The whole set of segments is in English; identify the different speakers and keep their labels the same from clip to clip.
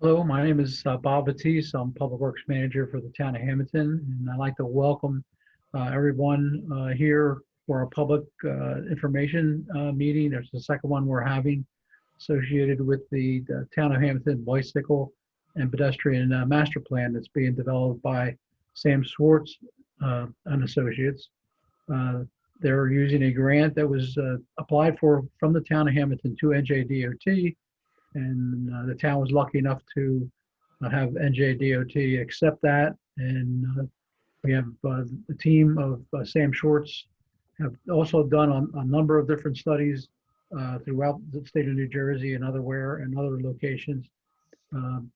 Speaker 1: Hello, my name is Bob Batiste. I'm Public Works Manager for the town of Hammonton, and I'd like to welcome everyone here for our public information meeting. There's the second one we're having associated with the town of Hammonton bicycle and pedestrian master plan that's being developed by Sam Schwartz and Associates. They're using a grant that was applied for from the town of Hammonton to NJDOT, and the town was lucky enough to have NJDOT accept that. And we have the team of Sam Schwartz have also done a number of different studies throughout the state of New Jersey and other locations.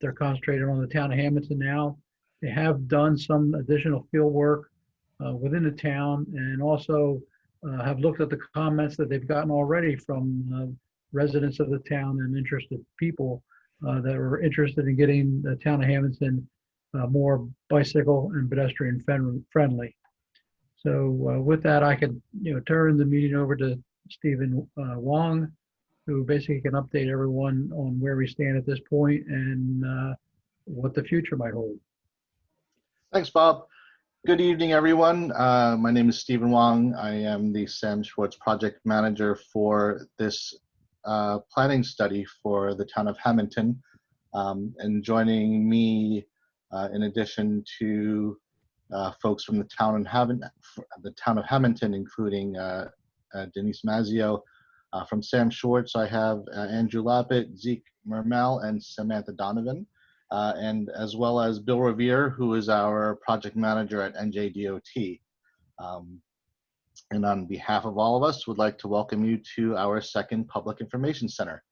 Speaker 1: They're concentrated on the town of Hammonton now. They have done some additional field work within the town, and also have looked at the comments that they've gotten already from residents of the town and interested people that are interested in getting the town of Hammonton more bicycle and pedestrian friendly. So with that, I could turn the meeting over to Stephen Wong, who basically can update everyone on where we stand at this point and what the future might hold.
Speaker 2: Thanks, Bob. Good evening, everyone. My name is Stephen Wong. I am the Sam Schwartz project manager for this planning study for the town of Hammonton. And joining me, in addition to folks from the town of Hammonton, including Denise Mazzio. From Sam Schwartz, I have Andrew Lappett, Zeke Mermel, and Samantha Donovan, and as well as Bill Revere, who is our project manager at NJDOT. And on behalf of all of us, would like to welcome you to our second Public Information Center.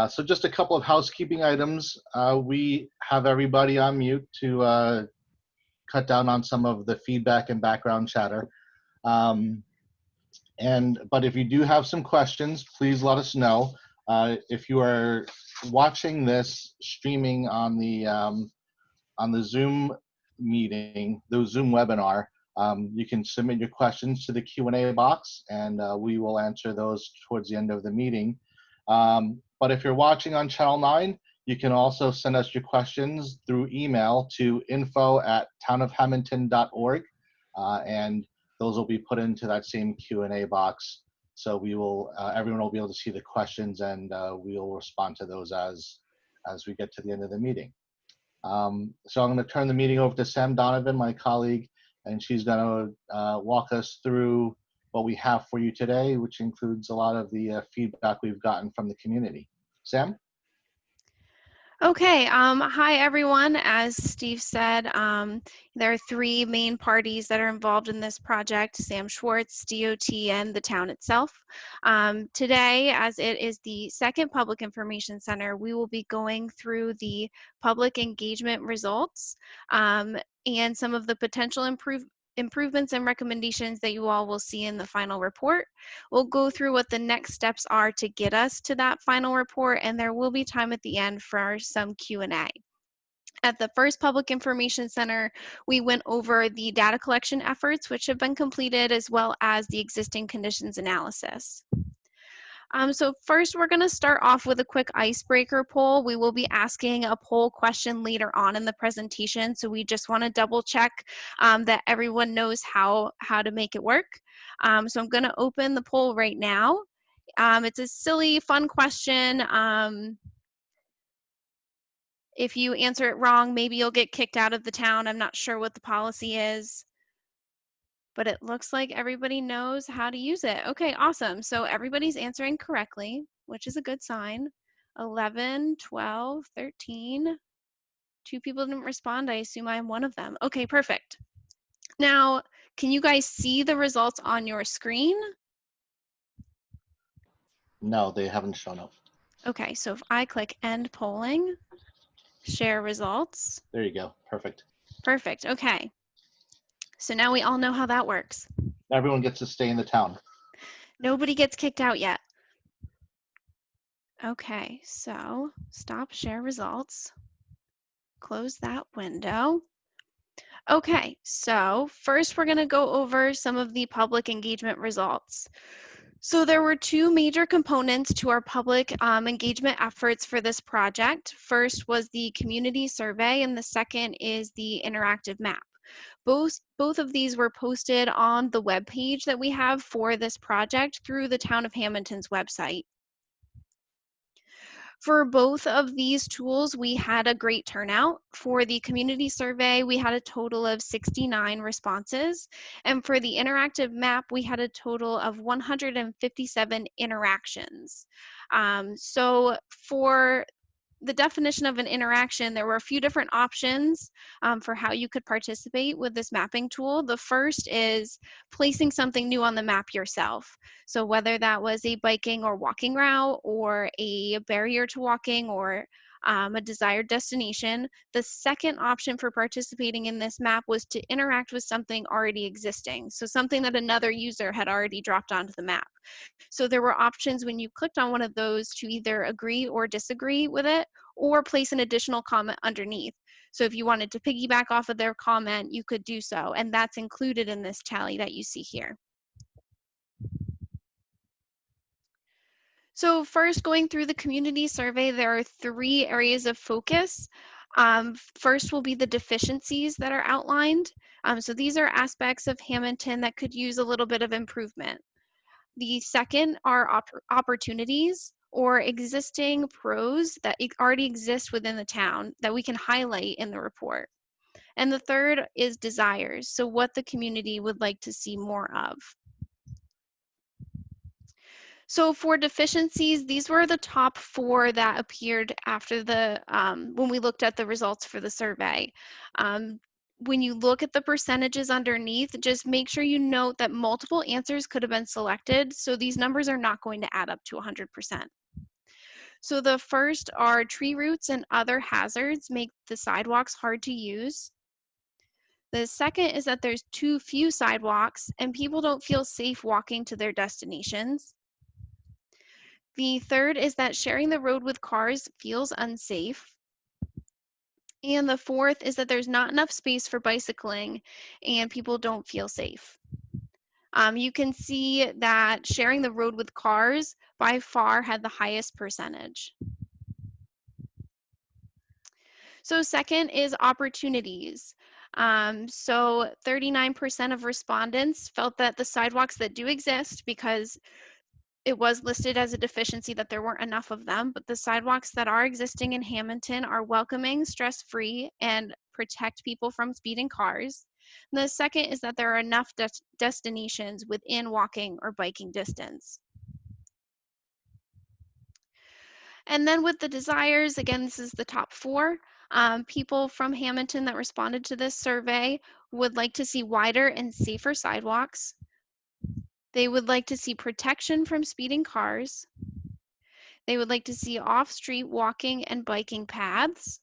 Speaker 2: So just a couple of housekeeping items. We have everybody on mute to cut down on some of the feedback and background chatter. But if you do have some questions, please let us know. If you are watching this streaming on the Zoom meeting, the Zoom webinar, you can submit your questions to the Q&A box, and we will answer those towards the end of the meeting. But if you're watching on Channel 9, you can also send us your questions through email to info@townofhammonton.org, and those will be put into that same Q&A box. So we will, everyone will be able to see the questions, and we will respond to those as we get to the end of the meeting. So I'm going to turn the meeting over to Sam Donovan, my colleague, and she's going to walk us through what we have for you today, which includes a lot of the feedback we've gotten from the community. Sam?
Speaker 3: Okay, hi everyone. As Steve said, there are three main parties that are involved in this project: Sam Schwartz, DOT, and the town itself. Today, as it is the second Public Information Center, we will be going through the public engagement results and some of the potential improvements and recommendations that you all will see in the final report. We'll go through what the next steps are to get us to that final report, and there will be time at the end for some Q&A. At the first Public Information Center, we went over the data collection efforts which have been completed, as well as the existing conditions analysis. So first, we're going to start off with a quick icebreaker poll. We will be asking a poll question later on in the presentation, so we just want to double check that everyone knows how to make it work. So I'm going to open the poll right now. It's a silly, fun question. If you answer it wrong, maybe you'll get kicked out of the town. I'm not sure what the policy is, but it looks like everybody knows how to use it. Okay, awesome. So everybody's answering correctly, which is a good sign. 11, 12, 13. 2 people didn't respond. I assume I'm one of them. Okay, perfect. Now, can you guys see the results on your screen?
Speaker 2: No, they haven't shown up.
Speaker 3: Okay, so if I click End Polling, Share Results.
Speaker 2: There you go. Perfect.
Speaker 3: Perfect. Okay. So now we all know how that works.
Speaker 2: Everyone gets to stay in the town.
Speaker 3: Nobody gets kicked out yet. Okay, so stop share results. Close that window. Okay, so first we're going to go over some of the public engagement results. So there were two major components to our public engagement efforts for this project. First was the community survey, and the second is the interactive map. Both of these were posted on the webpage that we have for this project through the Town of Hammonton's website. For both of these tools, we had a great turnout. For the community survey, we had a total of 69 responses. And for the interactive map, we had a total of 157 interactions. So for the definition of an interaction, there were a few different options for how you could participate with this mapping tool. The first is placing something new on the map yourself. So whether that was a biking or walking route or a barrier to walking or a desired destination. The second option for participating in this map was to interact with something already existing. So something that another user had already dropped onto the map. So there were options when you clicked on one of those to either agree or disagree with it or place an additional comment underneath. So if you wanted to piggyback off of their comment, you could do so. And that's included in this tally that you see here. So first, going through the community survey, there are 3 areas of focus. First will be the deficiencies that are outlined. So these are aspects of Hammonton that could use a little bit of improvement. The second are opportunities or existing pros that already exist within the town that we can highlight in the report. And the third is desires, so what the community would like to see more of. So for deficiencies, these were the top 4 that appeared after the, when we looked at the results for the survey. When you look at the percentages underneath, just make sure you note that multiple answers could have been selected, so these numbers are not going to add up to 100%. So the first are tree roots and other hazards make the sidewalks hard to use. The second is that there's too few sidewalks and people don't feel safe walking to their destinations. The third is that sharing the road with cars feels unsafe. And the fourth is that there's not enough space for bicycling and people don't feel safe. You can see that sharing the road with cars by far had the highest percentage. So second is opportunities. So 39% of respondents felt that the sidewalks that do exist, because it was listed as a deficiency that there weren't enough of them, but the sidewalks that are existing in Hammonton are welcoming, stress-free, and protect people from speeding cars. And the second is that there are enough destinations within walking or biking distance. And then with the desires, again, this is the top 4. People from Hammonton that responded to this survey would like to see wider and safer sidewalks. They would like to see protection from speeding cars. They would like to see off-street walking and biking paths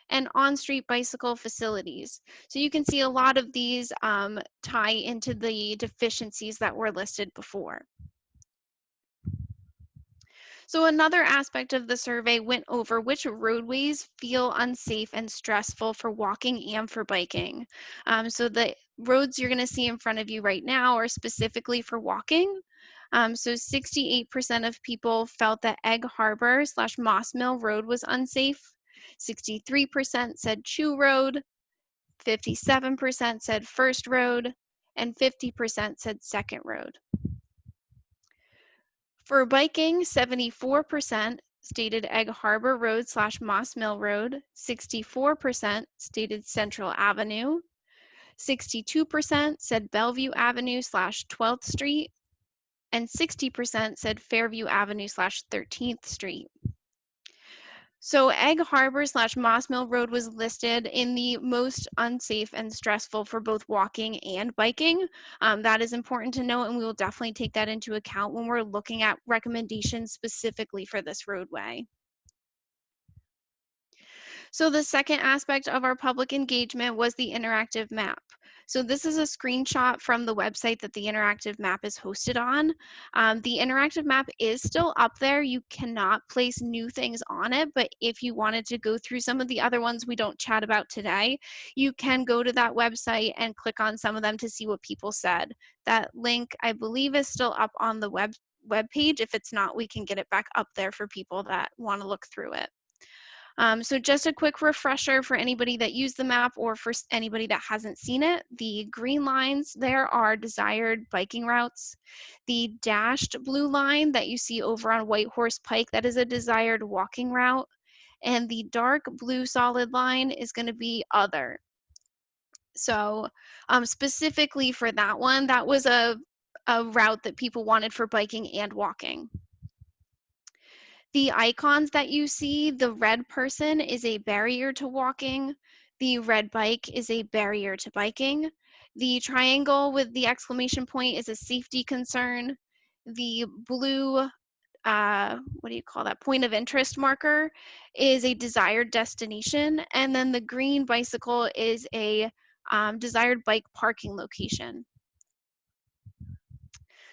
Speaker 3: and on-street bicycle facilities. So you can see a lot of these tie into the deficiencies that were listed before. So another aspect of the survey went over which roadways feel unsafe and stressful for walking and for biking. So the roads you're going to see in front of you right now are specifically for walking. So 68% of people felt that Egg Harbor / Moss Mill Road was unsafe. 63% said Chew Road. 57% said First Road. And 50% said Second Road. For biking, 74% stated Egg Harbor Road / Moss Mill Road, 64% stated Central Avenue, 62% said Bellevue Avenue / 12th Street, and 60% said Fairview Avenue / 13th Street. So Egg Harbor / Moss Mill Road was listed in the most unsafe and stressful for both walking and biking. That is important to note, and we will definitely take that into account when we're looking at recommendations specifically for this roadway. So the second aspect of our public engagement was the interactive map. So this is a screenshot from the website that the interactive map is hosted on. The interactive map is still up there. You cannot place new things on it, but if you wanted to go through some of the other ones we don't chat about today, you can go to that website and click on some of them to see what people said. That link, I believe, is still up on the web page. If it's not, we can get it back up there for people that want to look through it. So just a quick refresher for anybody that used the map or for anybody that hasn't seen it. The green lines there are desired biking routes. The dashed blue line that you see over on White Horse Pike, that is a desired walking route. And the dark blue solid line is going to be other. So specifically for that one, that was a route that people wanted for biking and walking. The icons that you see, the red person is a barrier to walking. The red bike is a barrier to biking. The triangle with the exclamation point is a safety concern. The blue, what do you call that, point of interest marker is a desired destination. And then the green bicycle is a desired bike parking location.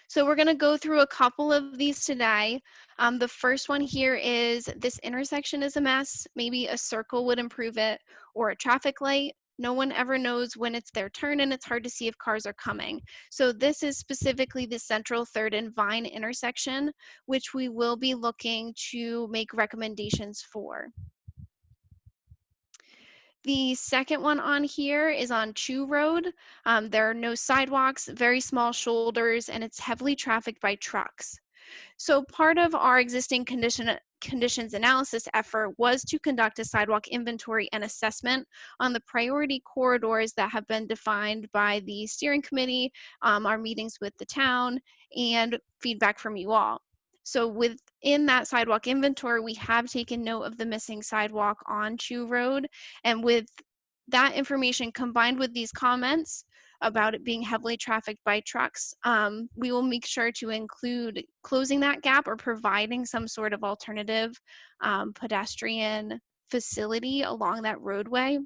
Speaker 3: So we're going to go through a couple of these today. The first one here is this intersection is a mess. Maybe a circle would improve it, or a traffic light. No one ever knows when it's their turn and it's hard to see if cars are coming. So this is specifically the Central 3rd and Vine intersection, which we will be looking to make recommendations for. The second one on here is on Chew Road. There are no sidewalks, very small shoulders, and it's heavily trafficked by trucks. So part of our existing conditions analysis effort was to conduct a sidewalk inventory and assessment on the priority corridors that have been defined by the steering committee, our meetings with the town, and feedback from you all. So within that sidewalk inventory, we have taken note of the missing sidewalk on Chew Road. And with that information combined with these comments about it being heavily trafficked by trucks, we will make sure to include closing that gap or providing some sort of alternative pedestrian facility along that roadway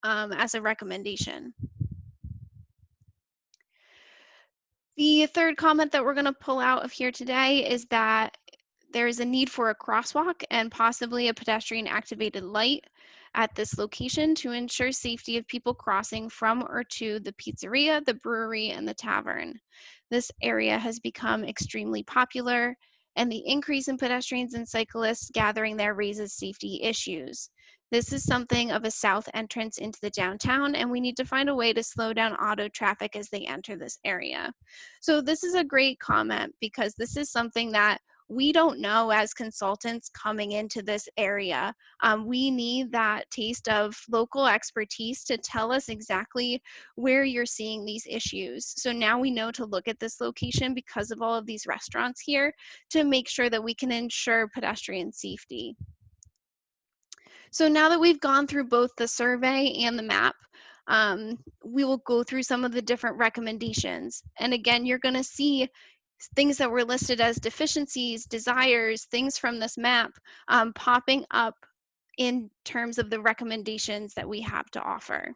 Speaker 3: as a recommendation. The third comment that we're going to pull out of here today is that there is a need for a crosswalk and possibly a pedestrian activated light at this location to ensure safety of people crossing from or to the pizzeria, the brewery, and the tavern. This area has become extremely popular, and the increase in pedestrians and cyclists gathering there raises safety issues. This is something of a south entrance into the downtown, and we need to find a way to slow down auto traffic as they enter this area. So this is a great comment because this is something that we don't know as consultants coming into this area. We need that taste of local expertise to tell us exactly where you're seeing these issues. So now we know to look at this location because of all of these restaurants here to make sure that we can ensure pedestrian safety. So now that we've gone through both the survey and the map, we will go through some of the different recommendations. And again, you're going to see things that were listed as deficiencies, desires, things from this map popping up in terms of the recommendations that we have to offer.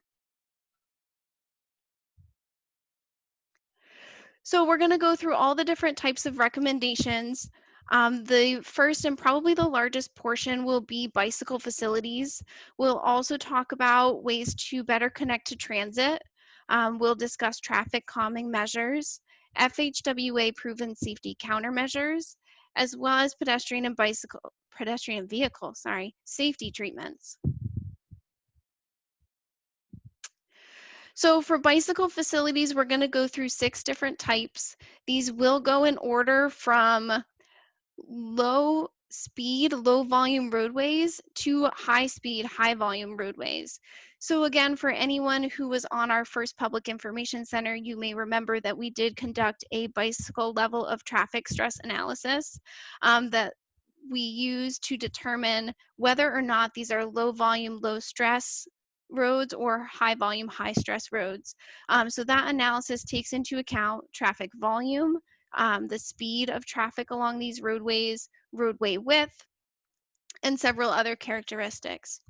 Speaker 3: So we're going to go through all the different types of recommendations. The first and probably the largest portion will be bicycle facilities. We'll also talk about ways to better connect to transit. We'll discuss traffic calming measures, FHWA proven safety countermeasures, as well as pedestrian vehicle safety treatments. So for bicycle facilities, we're going to go through 6 different types. These will go in order from low speed, low volume roadways to high speed, high volume roadways. So again, for anyone who was on our first Public Information Center, you may remember that we did conduct a bicycle level of traffic stress analysis that we used to determine whether or not these are low volume, low stress roads or high volume, high stress roads. So that analysis takes into account traffic volume, the speed of traffic along these roadways, roadway width, and several other characteristics.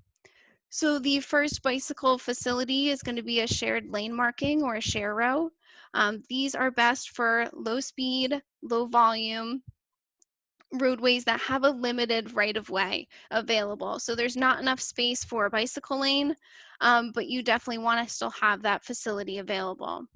Speaker 3: So the first bicycle facility is going to be a shared lane marking or a share row. These are best for low speed, low volume roadways that have a limited right of way available. So there's not enough space for a bicycle lane, but you definitely want to still have that facility available.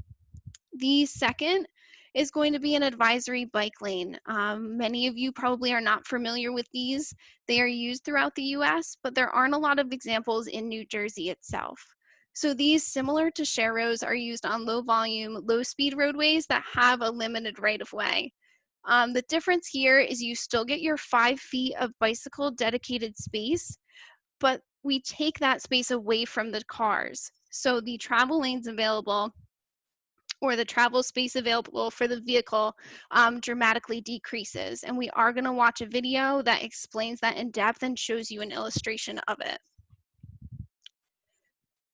Speaker 3: The second is going to be an advisory bike lane. Many of you probably are not familiar with these. They are used throughout the US, but there aren't a lot of examples in New Jersey itself. So these, similar to share rows, are used on low volume, low speed roadways that have a limited right of way. The difference here is you still get your 5 feet of bicycle dedicated space, but we take that space away from the cars. So the travel lanes available, or the travel space available for the vehicle, dramatically decreases. And we are going to watch a video that explains that in depth and shows you an illustration of it.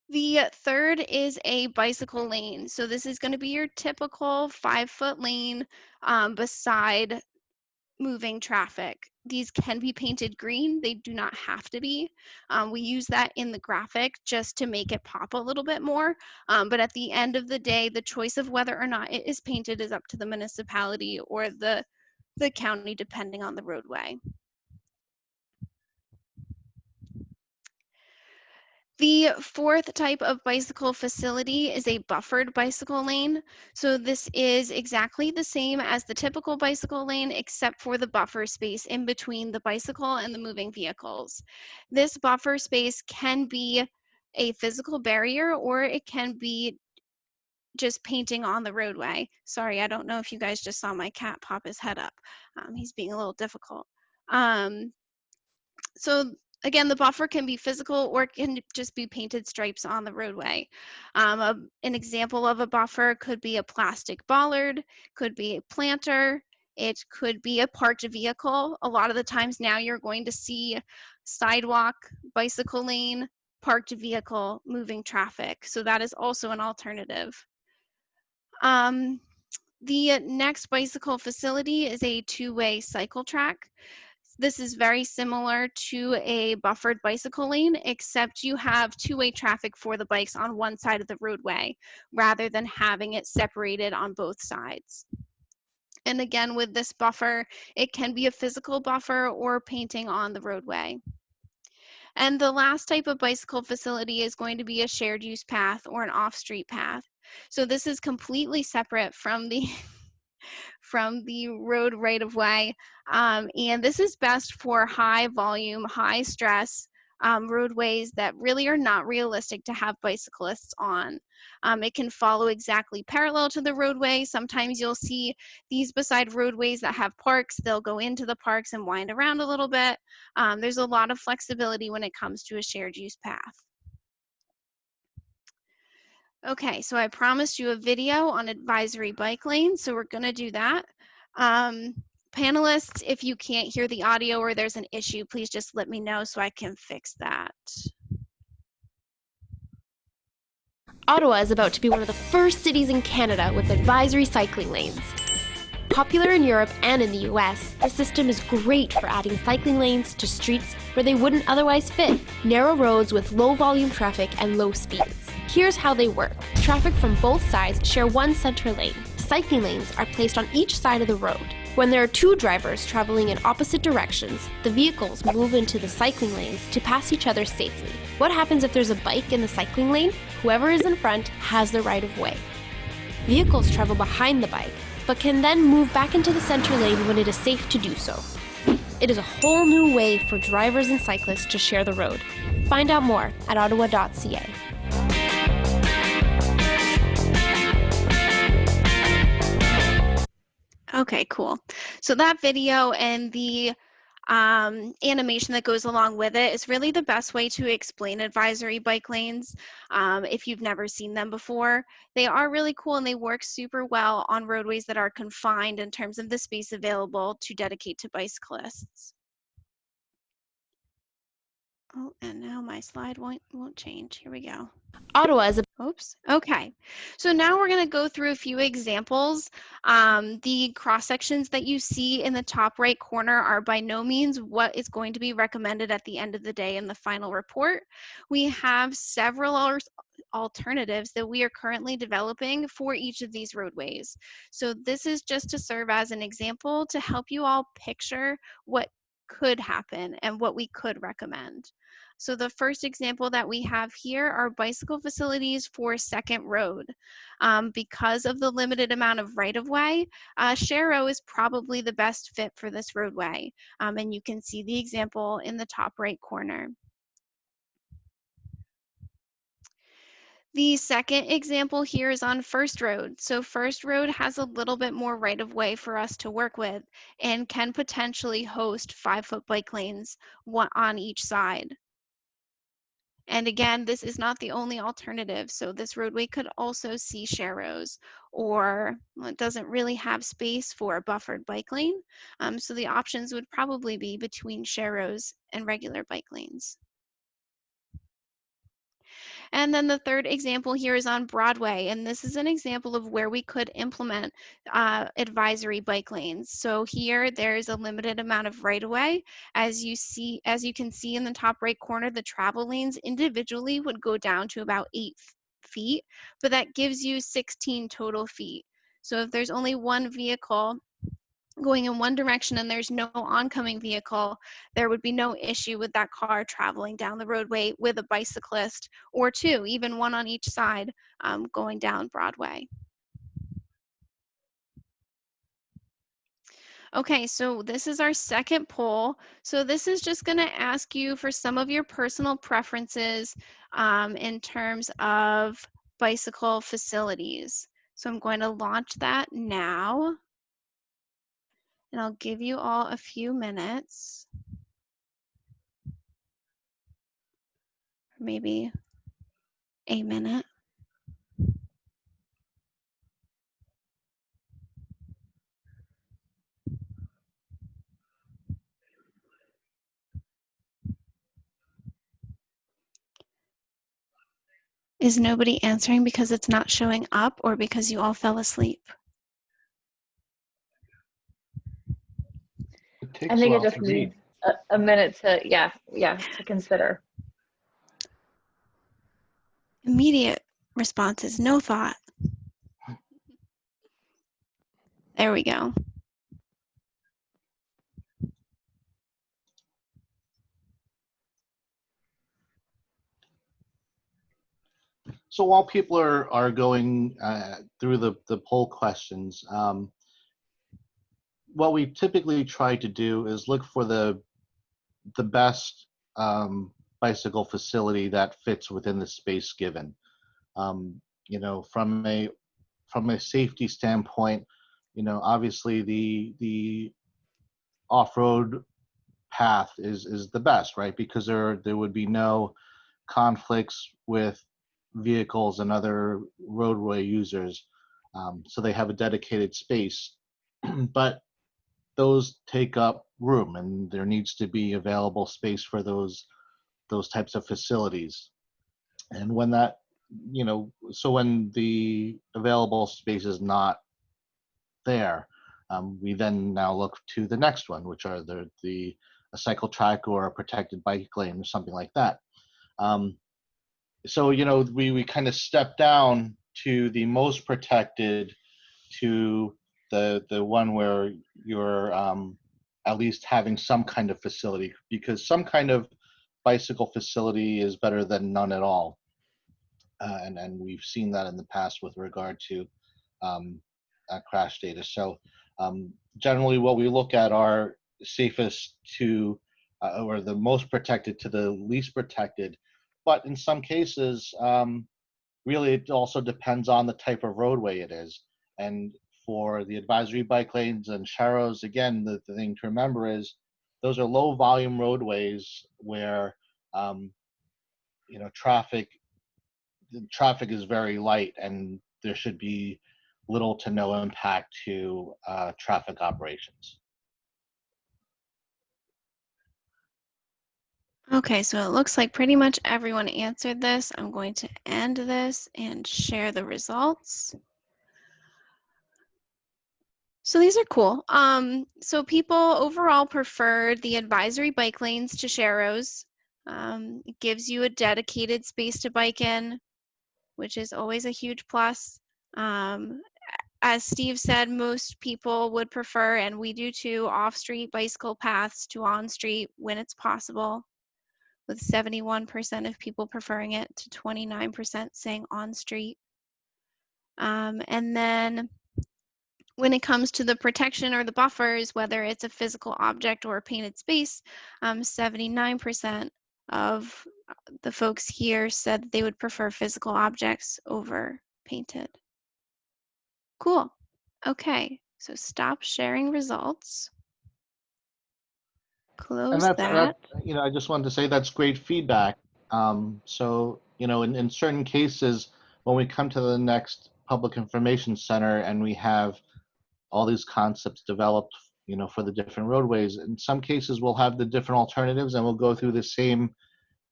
Speaker 3: The third is a bicycle lane. So this is going to be your typical 5-foot lane beside moving traffic. These can be painted green. They do not have to be. We use that in the graphic just to make it pop a little bit more. But at the end of the day, the choice of whether or not it is painted is up to the municipality or the county, depending on the roadway. The fourth type of bicycle facility is a buffered bicycle lane. So this is exactly the same as the typical bicycle lane, except for the buffer space in between the bicycle and the moving vehicles. This buffer space can be a physical barrier, or it can be just painting on the roadway. Sorry, I don't know if you guys just saw my cat pop his head up. He's being a little difficult. So again, the buffer can be physical or it can just be painted stripes on the roadway. An example of a buffer could be a plastic bollard, could be a planter, it could be a parked vehicle. A lot of the times now you're going to see sidewalk, bicycle lane, parked vehicle, moving traffic. So that is also an alternative. The next bicycle facility is a two-way cycle track. This is very similar to a buffered bicycle lane, except you have two-way traffic for the bikes on one side of the roadway, rather than having it separated on both sides. And again, with this buffer, it can be a physical buffer or painting on the roadway. And the last type of bicycle facility is going to be a shared use path or an off-street path. So this is completely separate from the road right of way. And this is best for high volume, high stress roadways that really are not realistic to have bicyclists on. It can follow exactly parallel to the roadway. Sometimes you'll see these beside roadways that have parks. They'll go into the parks and wind around a little bit. There's a lot of flexibility when it comes to a shared use path. Okay, so I promised you a video on advisory bike lanes, so we're gonna do that. Panelists, if you can't hear the audio or there's an issue, please just let me know so I can fix that.
Speaker 4: Ottawa is about to be one of the first cities in Canada with advisory cycling lanes. Popular in Europe and in the US, the system is great for adding cycling lanes to streets where they wouldn't otherwise fit. Narrow roads with low volume traffic and low speeds. Here's how they work. Traffic from both sides share one center lane. Cycling lanes are placed on each side of the road. When there are two drivers traveling in opposite directions, the vehicles move into the cycling lanes to pass each other safely. What happens if there's a bike in the cycling lane? Whoever is in front has the right of way. Vehicles travel behind the bike, but can then move back into the center lane when it is safe to do so. It is a whole new way for drivers and cyclists to share the road. Find out more at ottawa.ca.
Speaker 3: Okay, cool. So that video and the animation that goes along with it is really the best way to explain advisory bike lanes if you've never seen them before. They are really cool and they work super well on roadways that are confined in terms of the space available to dedicate to bicyclists. Oh, and now my slide won't change. Here we go.
Speaker 4: Ottawa is a
Speaker 3: Oops. Okay. So now we're going to go through a few examples. The cross sections that you see in the top right corner are by no means what is going to be recommended at the end of the day in the final report. We have several alternatives that we are currently developing for each of these roadways. So this is just to serve as an example to help you all picture what could happen and what we could recommend. So the first example that we have here are bicycle facilities for Second Road. Because of the limited amount of right-of-way, Sharrow is probably the best fit for this roadway. And you can see the example in the top right corner. The second example here is on First Road. So First Road has a little bit more right-of-way for us to work with and can potentially host 5-foot bike lanes, one on each side. And again, this is not the only alternative. So this roadway could also see Sharrows, or well, it doesn't really have space for a buffered bike lane. So the options would probably be between Sharrows and regular bike lanes. And then the third example here is on Broadway, and this is an example of where we could implement advisory bike lanes. So here there's a limited amount of right-of-way. As you can see in the top right corner, the travel lanes individually would go down to about 8 feet, but that gives you 16 total feet. So if there's only one vehicle going in one direction and there's no oncoming vehicle, there would be no issue with that car traveling down the roadway with a bicyclist or two, even one on each side, going down Broadway. Okay, so this is our second poll. So this is just going to ask you for some of your personal preferences in terms of bicycle facilities. So I'm going to launch that now. And I'll give you all a few minutes. Maybe a minute. Is nobody answering because it's not showing up or because you all fell asleep?
Speaker 5: I think it just needs a minute to, to consider.
Speaker 3: Immediate response is no thought. There we go.
Speaker 2: So while people are going through the poll questions, what we typically try to do is look for the best bicycle facility that fits within the space given. You know, from a safety standpoint, you know, obviously the off-road path is the best, right? Because there would be no conflicts with vehicles and other roadway users, so they have a dedicated space. But those take up room, and there needs to be available space for those types of facilities. And when that, you know, so when the available space is not there, we then now look to the next one, which are a cycle track or a protected bike lane or something like that. So, you know, we kind of step down to the most protected, to the one where you're at least having some kind of facility, because some kind of bicycle facility is better than none at all. And we've seen that in the past with regard to crash data. So generally what we look at are safest to, or the most protected to the least protected. But in some cases, really it also depends on the type of roadway it is. And for the advisory bike lanes and Sharrows, again, the thing to remember is those are low volume roadways where you know, traffic is very light, and there should be little to no impact to traffic operations.
Speaker 3: Okay, so it looks like pretty much everyone answered this. I'm going to end this and share the results. So these are cool. So people overall prefer the advisory bike lanes to sharrows. It gives you a dedicated space to bike in, which is always a huge plus. As Steve said, most people would prefer, and we do too, off-street bicycle paths to on-street when it's possible, with 71% of people preferring it to 29% saying on-street. And then when it comes to the protection or the buffers, whether it's a physical object or a painted space, 79% of the folks here said they would prefer physical objects over painted. Cool. Okay, so stop sharing results.
Speaker 2: And
Speaker 3: Close that.
Speaker 2: I just wanted to say that's great feedback. So, in certain cases, when we come to the next public information center and we have all these concepts developed, for the different roadways, in some cases we'll have the different alternatives and we'll go through the same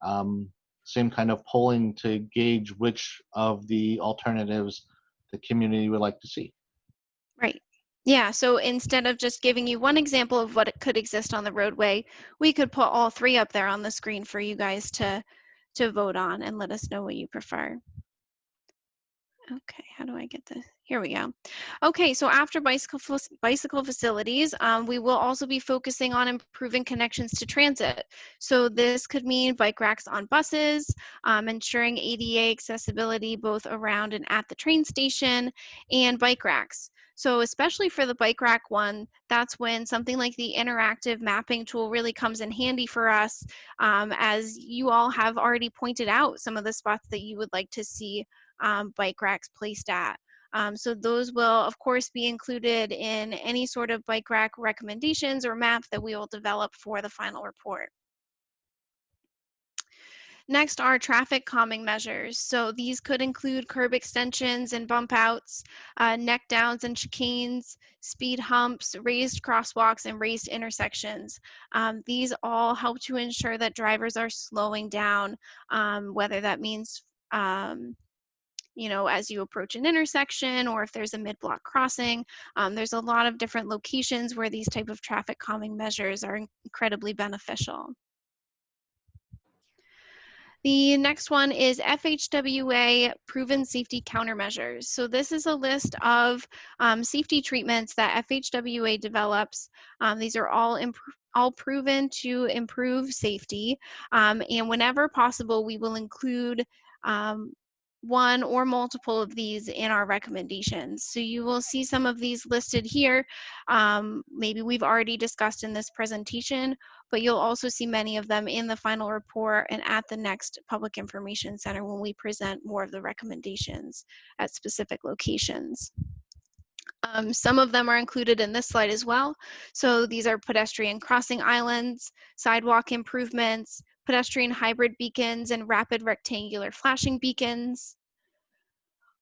Speaker 2: kind of polling to gauge which of the alternatives the community would like to see.
Speaker 3: Right. Yeah, so instead of just giving you one example of what it could exist on the roadway, we could put all three up there on the screen for you guys to vote on and let us know what you prefer. Okay, how do I get this? Here we go. Okay, so after bicycle facilities, we will also be focusing on improving connections to transit. So this could mean bike racks on buses, ensuring ADA accessibility both around and at the train station, and bike racks. So especially for the bike rack one, that's when something like the interactive mapping tool really comes in handy for us, as you all have already pointed out some of the spots that you would like to see bike racks placed at. So those will, of course, be included in any sort of bike rack recommendations or map that we will develop for the final report. Next are traffic calming measures. So these could include curb extensions and bump outs, neck downs and chicanes, speed humps, raised crosswalks, and raised intersections. These all help to ensure that drivers are slowing down, whether that means as you approach an intersection or if there's a mid-block crossing. There's a lot of different locations where these type of traffic calming measures are incredibly beneficial. The next one is FHWA proven safety countermeasures. So this is a list of safety treatments that FHWA develops. These are all proven to improve safety. And whenever possible, we will include one or multiple of these in our recommendations. So you will see some of these listed here. Maybe we've already discussed in this presentation, but you'll also see many of them in the final report and at the next Public Information Center when we present more of the recommendations at specific locations. Some of them are included in this slide as well. So these are pedestrian crossing islands, sidewalk improvements, pedestrian hybrid beacons, and rapid rectangular flashing beacons.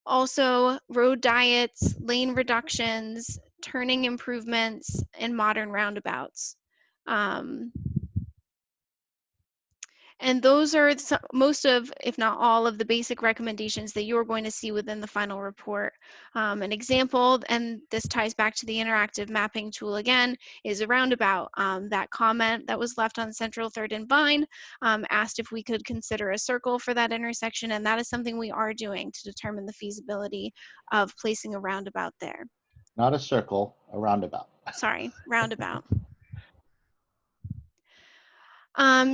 Speaker 3: Also, road diets, lane reductions, turning improvements, and modern roundabouts. And those are most of, if not all of the basic recommendations that you're going to see within the final report. An example, and this ties back to the interactive mapping tool again, is a roundabout. That comment that was left on Central 3rd and Vine asked if we could consider a circle for that intersection, and that is something we are doing to determine the feasibility of placing a roundabout there.
Speaker 2: Not a circle, a roundabout.
Speaker 3: Sorry, roundabout.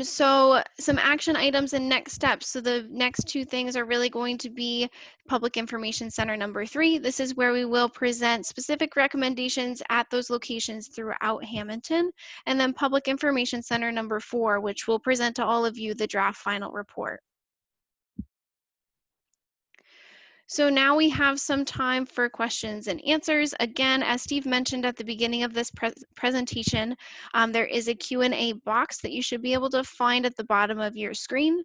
Speaker 3: So some action items and next steps. So the next two things are really going to be Public Information Center number 3. This is where we will present specific recommendations at those locations throughout Hammonton. And then Public Information Center number 4, which will present to all of you the draft final report. So now we have some time for questions and answers. Again, as Steve mentioned at the beginning of this presentation, there is a Q&A box that you should be able to find at the bottom of your screen.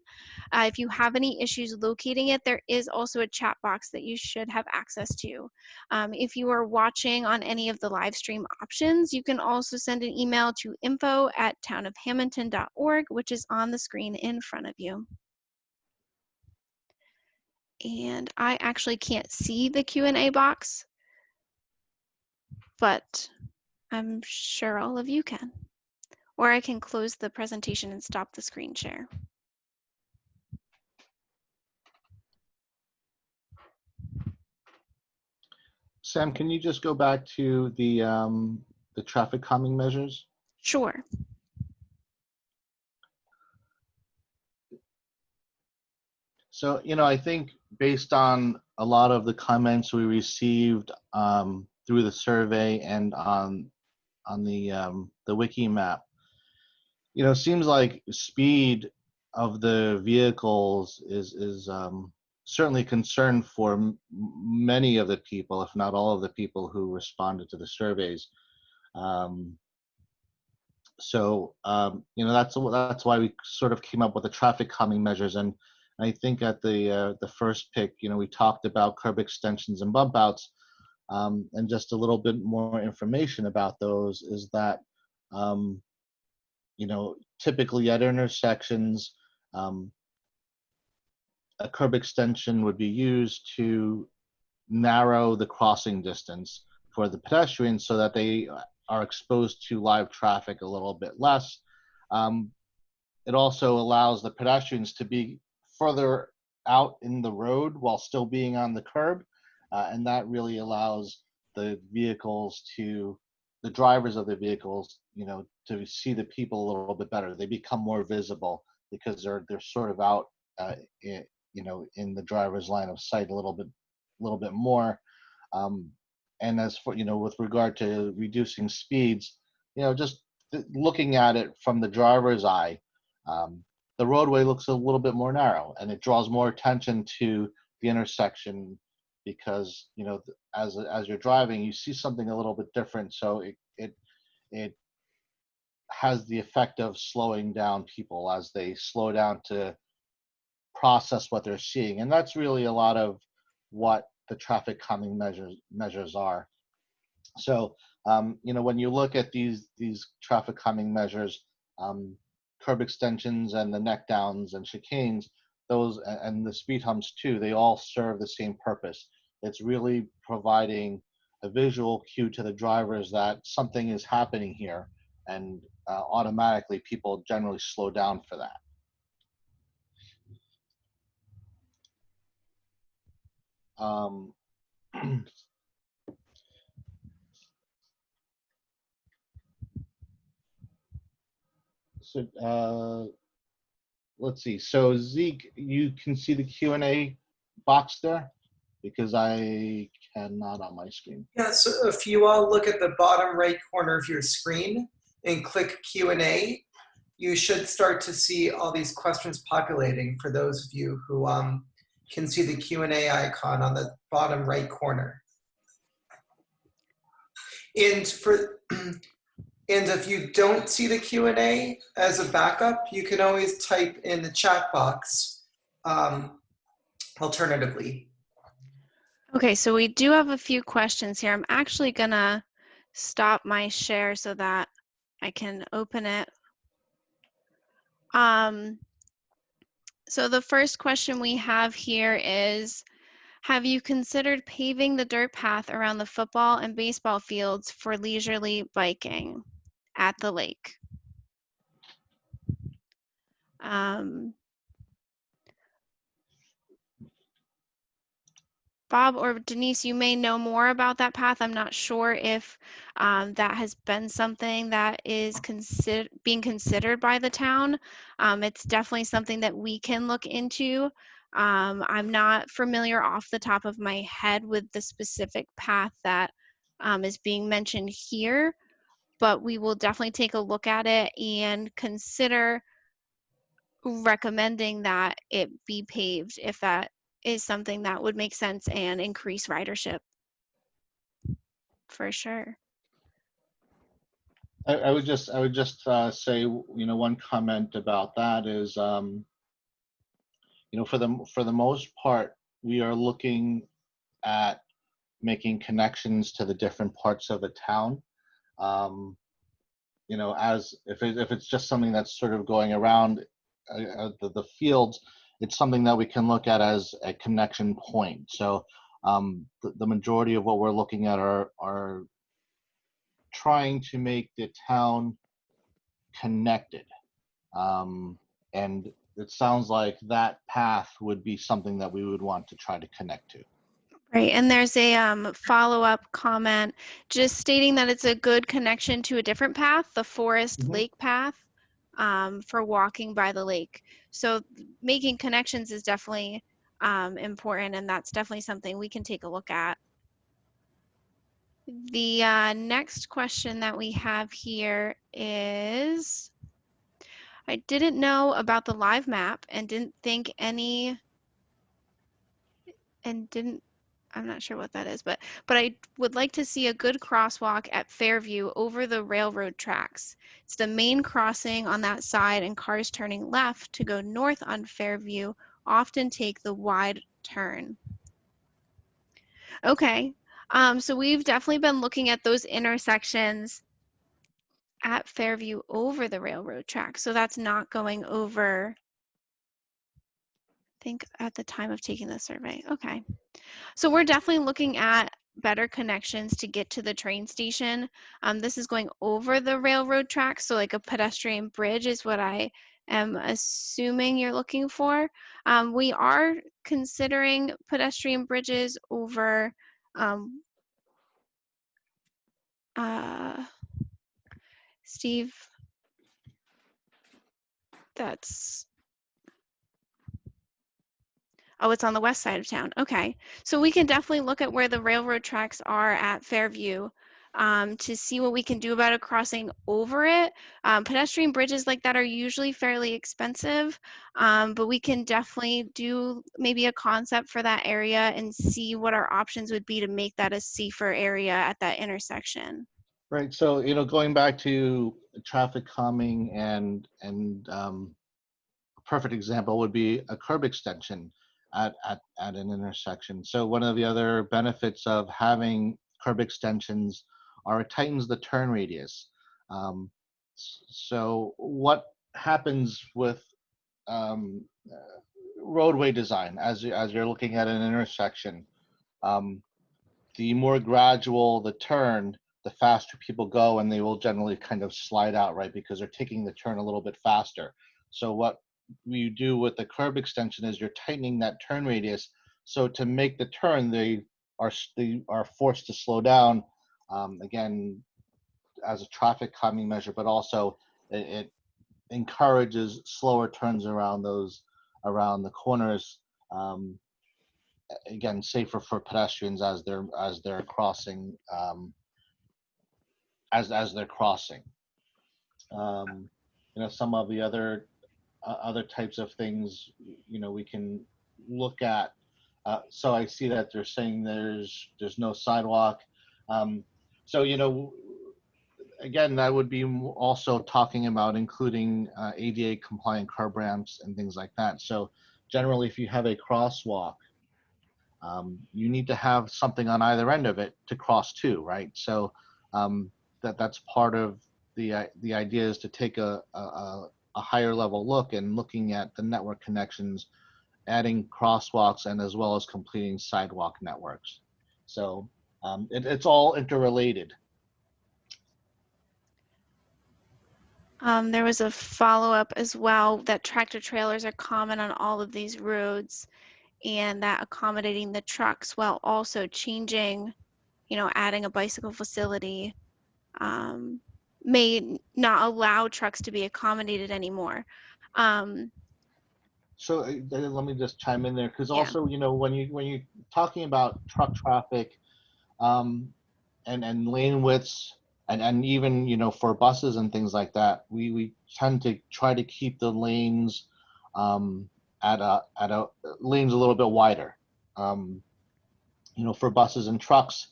Speaker 3: If you have any issues locating it, there is also a chat box that you should have access to. If you are watching on any of the live stream options, you can also send an email to info@townofhammonton.org, which is on the screen in front of you. And I actually can't see the Q&A box, but I'm sure all of you can. Or I can close the presentation and stop the screen share.
Speaker 2: Sam, can you just go back to the traffic calming measures?
Speaker 3: Sure.
Speaker 2: So, I think based on a lot of the comments we received through the survey and on the wiki map, seems like speed of the vehicles is certainly a concern for many of the people, if not all of the people who responded to the surveys. That's why we sort of came up with the traffic calming measures. And I think at the first pick, we talked about curb extensions and bump outs, and just a little bit more information about those is that, typically at intersections, a curb extension would be used to narrow the crossing distance for the pedestrians so that they are exposed to live traffic a little bit less. It also allows the pedestrians to be further out in the road while still being on the curb. And that really allows the drivers of the vehicles, to see the people a little bit better. They become more visible because they're sort of out, in the driver's line of sight a little bit more. And as for, with regard to reducing speeds, just looking at it from the driver's eye, the roadway looks a little bit more narrow and it draws more attention to the intersection because, as you're driving, you see something a little bit different. So it has the effect of slowing down people as they slow down to process what they're seeing. And that's really a lot of what the traffic calming measures are. So, when you look at these traffic calming measures, curb extensions and the neck downs and chicanes, those and the speed humps too, they all serve the same purpose. It's really providing a visual cue to the drivers that something is happening here, and automatically people generally slow down for that. So let's see. So Zeke, you can see the Q&A box there because I cannot on my screen.
Speaker 6: Yeah, so if you all look at the bottom right corner of your screen and click Q&A, you should start to see all these questions populating for those of you who can see the Q&A icon on the bottom right corner. And if you don't see the Q&A as a backup, you can always type in the chat box alternatively.
Speaker 3: Okay, so we do have a few questions here. I'm actually gonna stop my share so that I can open it. So the first question we have here is, have you considered paving the dirt path around the football and baseball fields for leisurely biking at the lake? Bob or Denise, you may know more about that path. I'm not sure if that has been something that is being considered by the town. It's definitely something that we can look into. I'm not familiar off the top of my head with the specific path that is being mentioned here, but we will definitely take a look at it and consider recommending that it be paved if that is something that would make sense and increase ridership for sure.
Speaker 2: I would just say, one comment about that is, for the most part, we are looking at making connections to the different parts of the town. As if it's just something that's sort of going around the fields, it's something that we can look at as a connection point. So the majority of what we're looking at are trying to make the town connected. And it sounds like that path would be something that we would want to try to connect to.
Speaker 3: Right, and there's a follow-up comment just stating that it's a good connection to a different path, the Forest Lake path, for walking by the lake. So making connections is definitely important, and that's definitely something we can take a look at. The next question that we have here is, I didn't know about the live map and didn't think any, and didn't, I'm not sure what that is, but I would like to see a good crosswalk at Fairview over the railroad tracks. It's the main crossing on that side, and cars turning left to go north on Fairview often take the wide turn. Okay, so we've definitely been looking at those intersections at Fairview over the railroad tracks. So that's not going over, I think, at the time of taking the survey. Okay. So we're definitely looking at better connections to get to the train station. This is going over the railroad tracks, so like a pedestrian bridge is what I am assuming you're looking for. We are considering pedestrian bridges over Steve, that's, oh, it's on the west side of town. Okay. So we can definitely look at where the railroad tracks are at Fairview to see what we can do about a crossing over it. Pedestrian bridges like that are usually fairly expensive, but we can definitely do maybe a concept for that area and see what our options would be to make that a safer area at that intersection.
Speaker 2: Right. So, going back to traffic calming and a perfect example would be a curb extension at an intersection. So one of the other benefits of having curb extensions are it tightens the turn radius. So what happens with roadway design as you're looking at an intersection? The more gradual the turn, the faster people go, and they will generally kind of slide out, right? Because they're taking the turn a little bit faster. So what we do with the curb extension is you're tightening that turn radius. So to make the turn, they are forced to slow down, again, as a traffic calming measure, but also it encourages slower turns around the corners. Again, safer for pedestrians as they're crossing, as they're crossing. Some of the other types of things, we can look at. So I see that they're saying there's no sidewalk. So again, that would be also talking about including ADA compliant curb ramps and things like that. So generally, if you have a crosswalk, you need to have something on either end of it to cross to, right? So that's part of the idea is to take a higher level look and looking at the network connections, adding crosswalks, and as well as completing sidewalk networks. So it's all interrelated.
Speaker 3: There was a follow-up as well that tractor trailers are common on all of these roads, and that accommodating the trucks while also changing, adding a bicycle facility may not allow trucks to be accommodated anymore.
Speaker 2: So let me just chime in there, because
Speaker 3: Yeah.
Speaker 2: also, when you're talking about truck traffic and lane widths, and even for buses and things like that, we tend to try to keep the lanes lanes a little bit wider. For buses and trucks,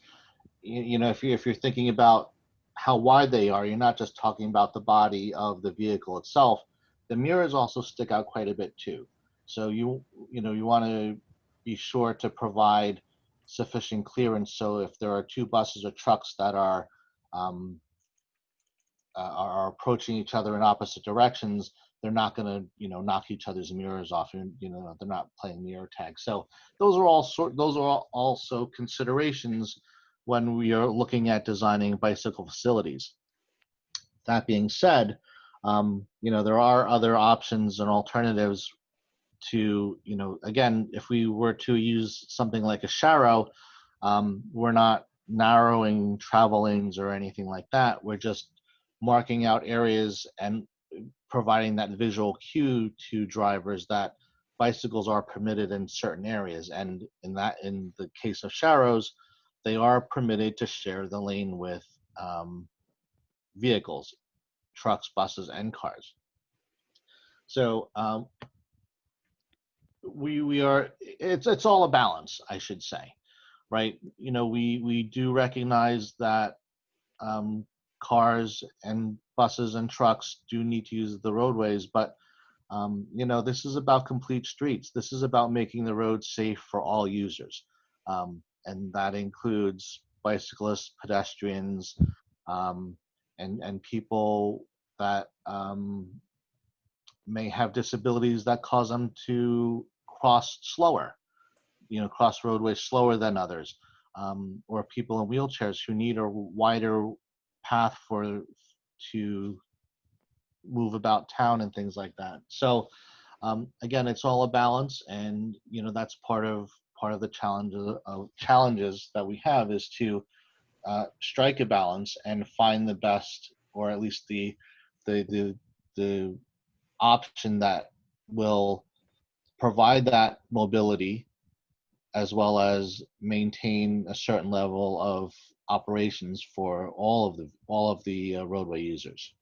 Speaker 2: if you're thinking about how wide they are, you're not just talking about the body of the vehicle itself. The mirrors also stick out quite a bit too. So you want to be sure to provide sufficient clearance. So if there are two buses or trucks that are approaching each other in opposite directions, they're not going to knock each other's mirrors off, and they're not playing mirror tag. So those are also considerations when we are looking at designing bicycle facilities. That being said, there are other options and alternatives to, again, if we were to use something like a Sharrow, we're not narrowing travel lanes or anything like that. We're just marking out areas and providing that visual cue to drivers that bicycles are permitted in certain areas. And in the case of Sharrows, they are permitted to share the lane with vehicles, trucks, buses, and cars. So it's all a balance, I should say, right? We do recognize that cars and buses and trucks do need to use the roadways, but this is about complete streets. This is about making the road safe for all users. And that includes bicyclists, pedestrians, and people that may have disabilities that cause them to cross slower, cross roadways slower than others, or people in wheelchairs who need a wider path to move about town and things like that. So again, it's all a balance, and that's part of the challenges that we have, is to strike a balance and find the best, or at least the option that will provide that mobility as well as maintain a certain level of operations for all of the roadway users.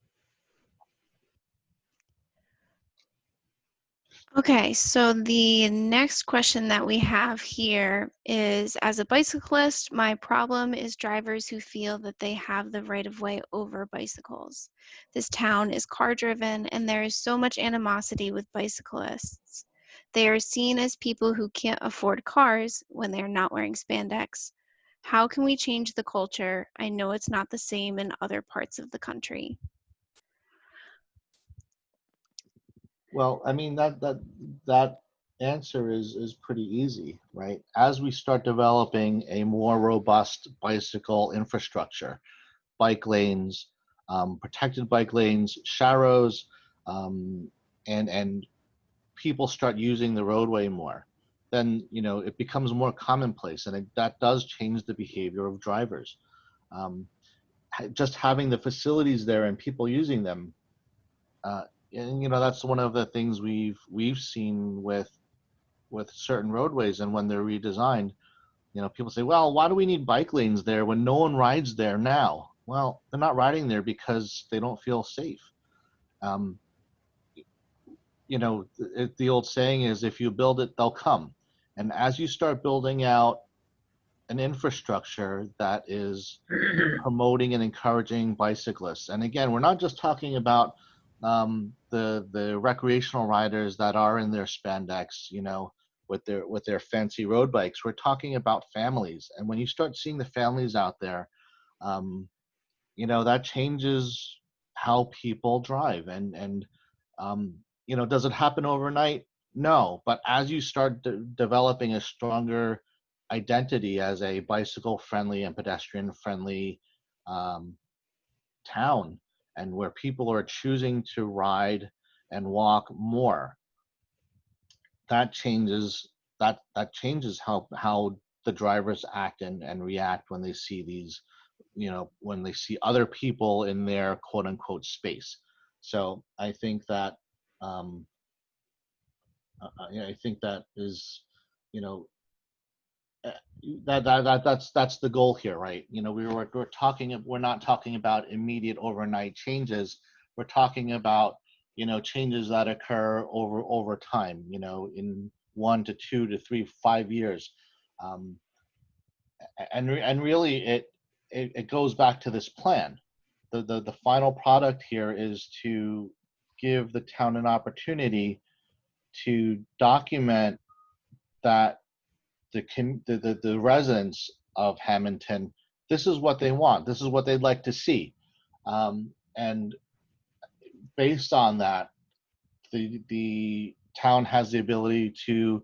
Speaker 3: Okay, so the next question that we have here is, as a bicyclist, my problem is drivers who feel that they have the right of way over bicycles. This town is car driven and there is so much animosity with bicyclists. They are seen as people who can't afford cars when they are not wearing spandex. How can we change the culture? I know it's not the same in other parts of the country.
Speaker 2: Well, I mean, that answer is pretty easy, right? As we start developing a more robust bicycle infrastructure, bike lanes, protected bike lanes, Sharrows, and people start using the roadway more, then it becomes more commonplace, and that does change the behavior of drivers. Just having the facilities there and people using them. And that's one of the things we've seen with certain roadways, and when they're redesigned, people say, well, why do we need bike lanes there when no one rides there now? Well, they're not riding there because they don't feel safe. The old saying is, if you build it, they'll come. And as you start building out an infrastructure that is promoting and encouraging bicyclists, and again, we're not just talking about the recreational riders that are in their spandex, with their fancy road bikes. We're talking about families, and when you start seeing the families out there, that changes how people drive. And does it happen overnight? No, but as you start developing a stronger identity as a bicycle-friendly and pedestrian-friendly town, and where people are choosing to ride and walk more, that changes how the drivers act and react when they see these, when they see other people in their quote unquote space. So I think that is, that's the goal here, right? We're not talking about immediate overnight changes. We're talking about changes that occur over time, in 1 to 2 to 3, 5 years. And really it goes back to this plan. The final product here is to give the town an opportunity to document that the residents of Hammonton, this is what they want, this is what they'd like to see. And based on that, the town has the ability to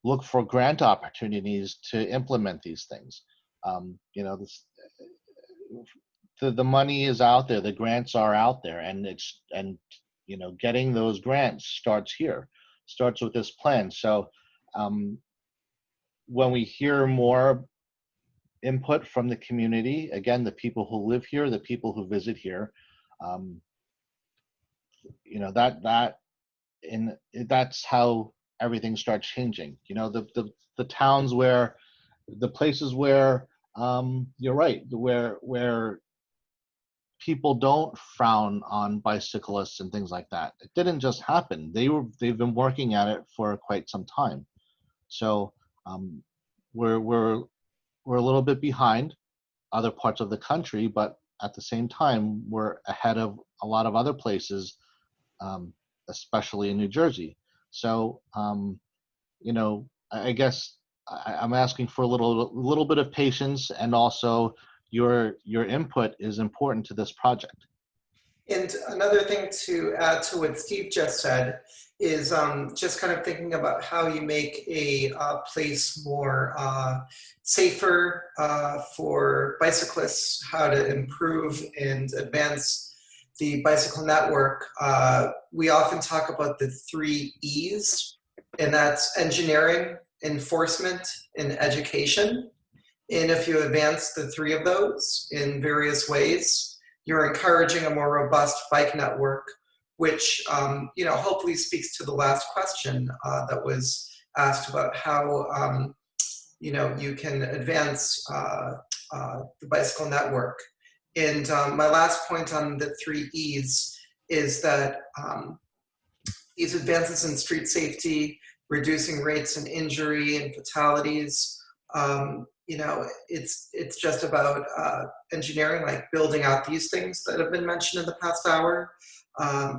Speaker 2: look for grant opportunities to implement these things. The money is out there, the grants are out there, and getting those grants starts with this plan. So when we hear more input from the community, again, the people who live here, the people who visit here, that's how everything starts changing. The towns the places where you're right, where people don't frown on bicyclists and things like that. It didn't just happen. They've been working at it for quite some time. So we're a little bit behind other parts of the country, but at the same time, we're ahead of a lot of other places, especially in New Jersey. So, I guess I'm asking for a little bit of patience, and also your input is important to this project.
Speaker 6: And another thing to add to what Steve just said is just kind of thinking about how you make a place more safer for bicyclists, how to improve and advance the bicycle network. We often talk about the 3 E's, and that's engineering, enforcement, and education. And if you advance the 3 of those in various ways, you're encouraging a more robust bike network, which hopefully speaks to the last question that was asked about how you can advance the bicycle network. And my last point on the 3 E's is that these advances in street safety, reducing rates and injury and fatalities, it's just about engineering, like building out these things that have been mentioned in the past hour,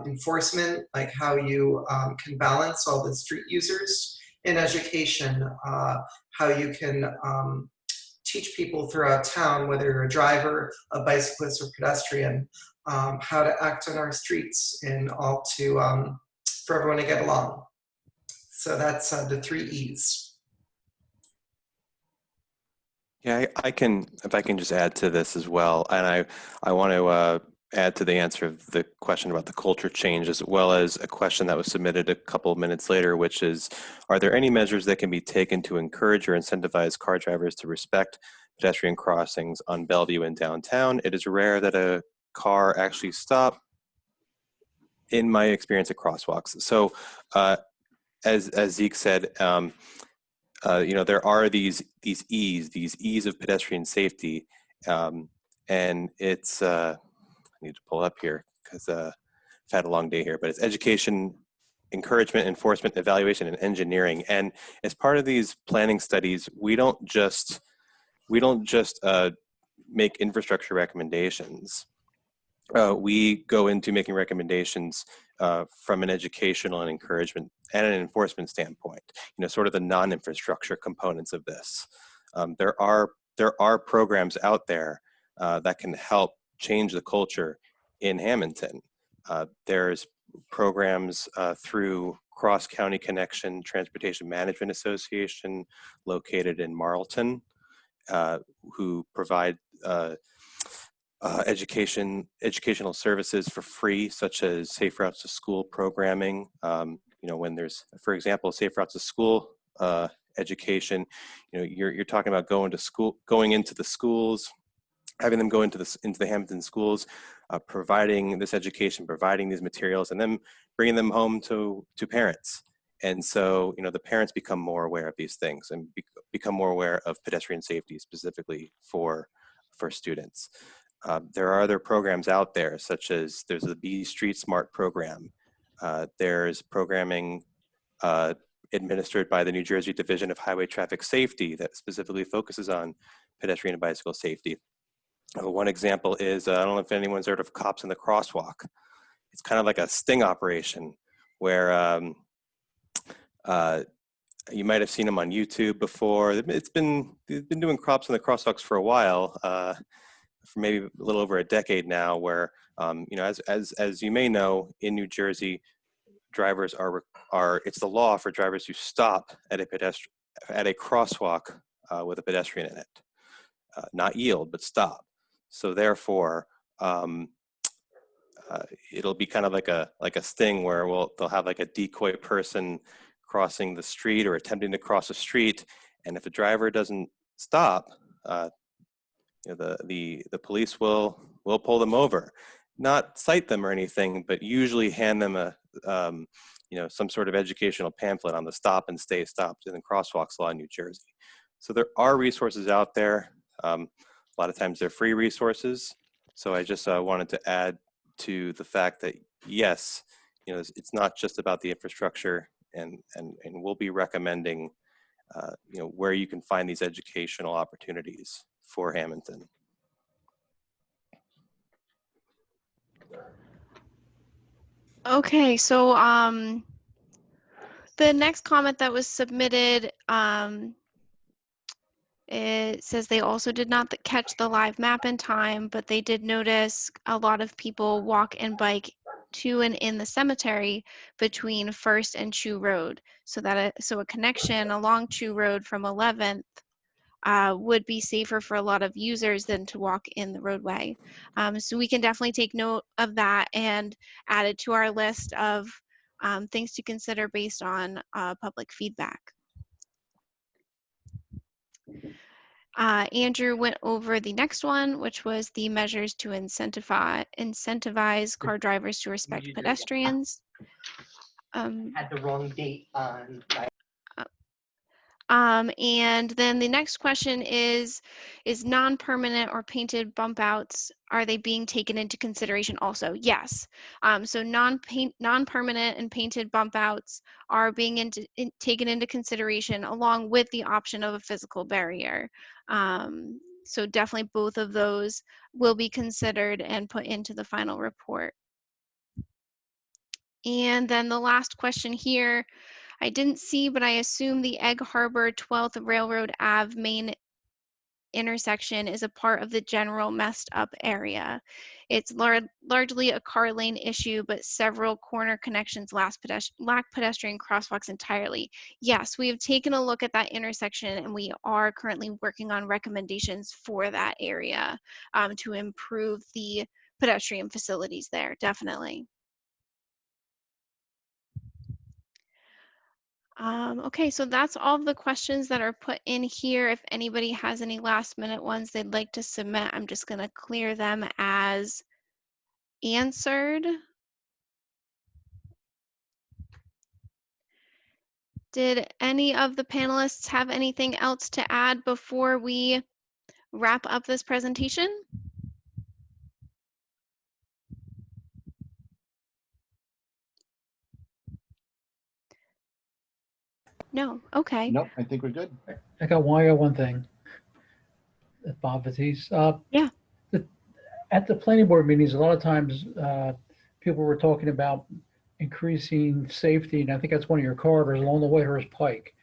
Speaker 6: enforcement, like how you can balance all the street users, and education, how you can teach people throughout town, whether you're a driver, a bicyclist, or pedestrian, how to act on our streets and all to for everyone to get along. So that's the 3 E's.
Speaker 7: Yeah, if I can just add to this as well, and I want to add to the answer of the question about the culture change, as well as a question that was submitted a couple of minutes later, which is, are there any measures that can be taken to encourage or incentivize car drivers to respect pedestrian crossings on Bellevue and downtown? It is rare that a car actually stops, in my experience, at crosswalks. So as Zeke said, there are these E's of pedestrian safety, and it's I need to pull up here because I've had a long day here, but it's education, encouragement, enforcement, evaluation, and engineering. And as part of these planning studies, we don't just make infrastructure recommendations. We go into making recommendations from an educational and encouragement and an enforcement standpoint, sort of the non-infrastructure components of this. There are programs out there that can help change the culture in Hammonton. There's programs through Cross County Connection Transportation Management Association located in Marlton, who provide educational services for free, such as Safe Routes to School programming. When there's, for example, Safe Routes to School education, you're talking about going into the schools, having them go into the Hammonton schools, providing this education, providing these materials, and then bringing them home to parents. And so, the parents become more aware of these things and become more aware of pedestrian safety, specifically for students. There are other programs out there, such as there's the Be Street Smart program. There's programming administered by the New Jersey Division of Highway Traffic Safety that specifically focuses on pedestrian and bicycle safety. One example is, I don't know if anyone's heard of Cops in the Crosswalk. It's kind of like a sting operation where you might have seen them on YouTube before. They've been doing Cops in the Crosswalks for a while, for maybe a little over a decade now, where, you know, as you may know, in New Jersey, drivers it's the law for drivers to stop at a crosswalk with a pedestrian in it. Not yield, but stop. So therefore, it'll be kind of like a sting where they'll have like a decoy person crossing the street or attempting to cross a street, and if the driver doesn't stop, you know, the police will pull them over, not cite them or anything, but usually hand them a you know, some sort of educational pamphlet on the stop and stay stopped in the crosswalks law in New Jersey. So there are resources out there. A lot of times they're free resources. So I just wanted to add to the fact that, yes, you know, it's not just about the infrastructure, and we'll be recommending, you know, where you can find these educational opportunities for Hammonton.
Speaker 3: Okay, so the next comment that was submitted, it says they also did not catch the live map in time, but they did notice a lot of people walk and bike to and in the cemetery between First and Chew Road. So a connection along Chew Road from 11th would be safer for a lot of users than to walk in the roadway. So we can definitely take note of that and add it to our list of things to consider based on public feedback. Andrew went over the next one, which was the measures to incentivize car drivers to respect pedestrians.
Speaker 8: Had the wrong date on my
Speaker 3: And then the next question is non-permanent or painted bump outs, are they being taken into consideration also? Yes. So non-permanent and painted bump outs are being taken into consideration along with the option of a physical barrier. So definitely both of those will be considered and put into the final report. And then the last question here, I didn't see, but I assume the Egg Harbor 12th Railroad Ave main intersection is a part of the general messed up area. It's largely a car lane issue, but several corner connections lack pedestrian crosswalks entirely. Yes, we have taken a look at that intersection and we are currently working on recommendations for that area to improve the pedestrian facilities there, definitely. Okay, so that's all of the questions that are put in here. If anybody has any last minute ones they'd like to submit, I'm just going to clear them as answered. Did any of the panelists have anything else to add before we wrap up this presentation? No, okay.
Speaker 2: Nope, I think we're good.
Speaker 1: I got one thing. Bob Batiste.
Speaker 3: Yeah.
Speaker 1: At the planning board meetings, a lot of times people were talking about increasing safety, and I think that's one of your corridors along the Whitehorse Pike.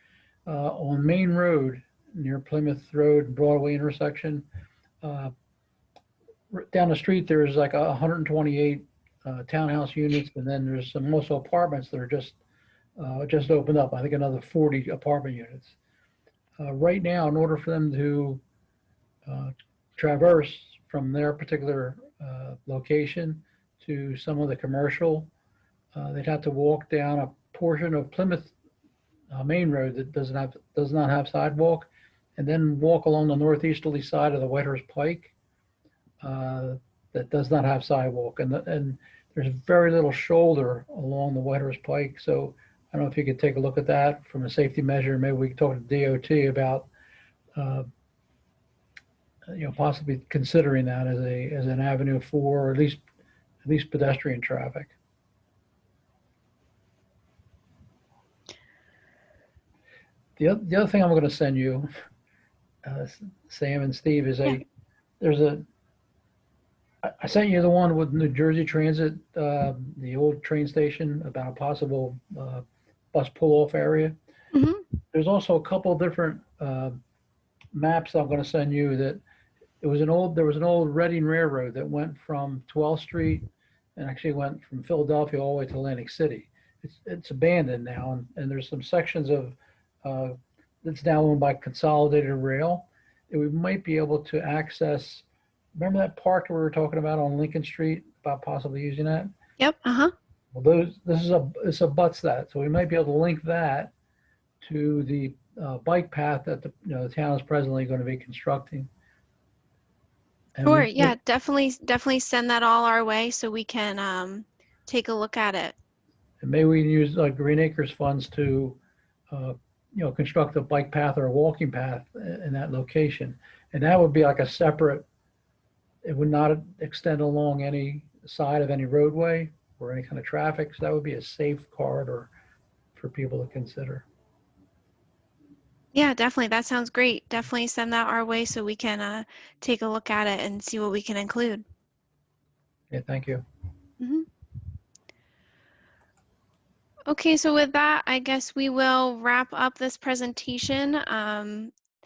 Speaker 1: On Main Road, near Plymouth Road and Broadway intersection, down the street there's like 128 townhouse units, and then there's some also apartments that are just opened up. I think another 40 apartment units. Right now, in order for them to traverse from their particular location to some of the commercial, they'd have to walk down a portion of Plymouth Main Road that does not have sidewalk, and then walk along the northeasterly side of the Whitehorse Pike that does not have sidewalk, and there's very little shoulder along the Whitehorse Pike. So I don't know if you could take a look at that from a safety measure. Maybe we can talk to DOT about possibly considering that as an avenue for at least pedestrian traffic. The other thing I'm going to send you, Sam and Steve, is I sent you the one with New Jersey Transit, the old train station, about a possible bus pull-off area.
Speaker 3: Mhm.
Speaker 1: There's also a couple different maps I'm going to send you that there was an old Reading Railroad that went from 12th Street and actually went from Philadelphia all the way to Atlantic City. It's abandoned now, and there's some sections of that's now owned by Consolidated Rail that we might be able to access. Remember that park that we were talking about on Lincoln Street about possibly using that?
Speaker 3: Yep.
Speaker 1: Well, this abuts that, so we might be able to link that to the bike path that the town is presently going to be constructing. And
Speaker 3: Sure. Yeah, definitely send that all our way so we can take a look at it.
Speaker 1: And maybe we can use Green Acres funds to, construct a bike path or a walking path in that location. And that would be like a separate, it would not extend along any side of any roadway or any kind of traffic. So that would be a safe corridor for people to consider.
Speaker 3: Yeah, definitely. That sounds great. Definitely send that our way so we can take a look at it and see what we can include.
Speaker 1: Yeah, thank you.
Speaker 3: Mhm. Okay, so with that, I guess we will wrap up this presentation.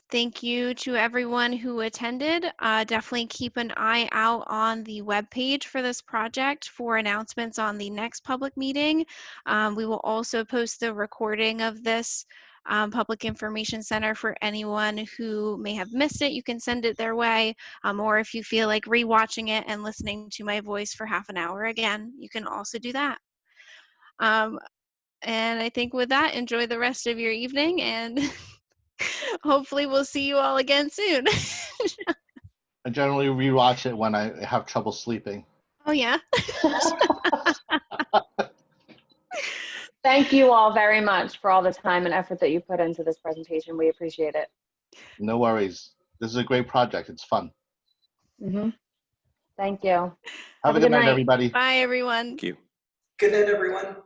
Speaker 3: Thank you to everyone who attended. Definitely keep an eye out on the webpage for this project for announcements on the next public meeting. We will also post the recording of this Public Information Center for anyone who may have missed it. You can send it their way, or if you feel like rewatching it and listening to my voice for half an hour again, you can also do that. And I think with that, enjoy the rest of your evening, and hopefully we'll see you all again soon.
Speaker 2: I generally rewatch it when I have trouble sleeping.
Speaker 3: Oh, yeah.
Speaker 5: Thank you all very much for all the time and effort that you put into this presentation. We appreciate it.
Speaker 2: No worries. This is a great project. It's fun.
Speaker 5: Thank you.
Speaker 2: Have a good night, everybody.
Speaker 3: Bye, everyone.
Speaker 7: Thank you.
Speaker 6: Good night, everyone.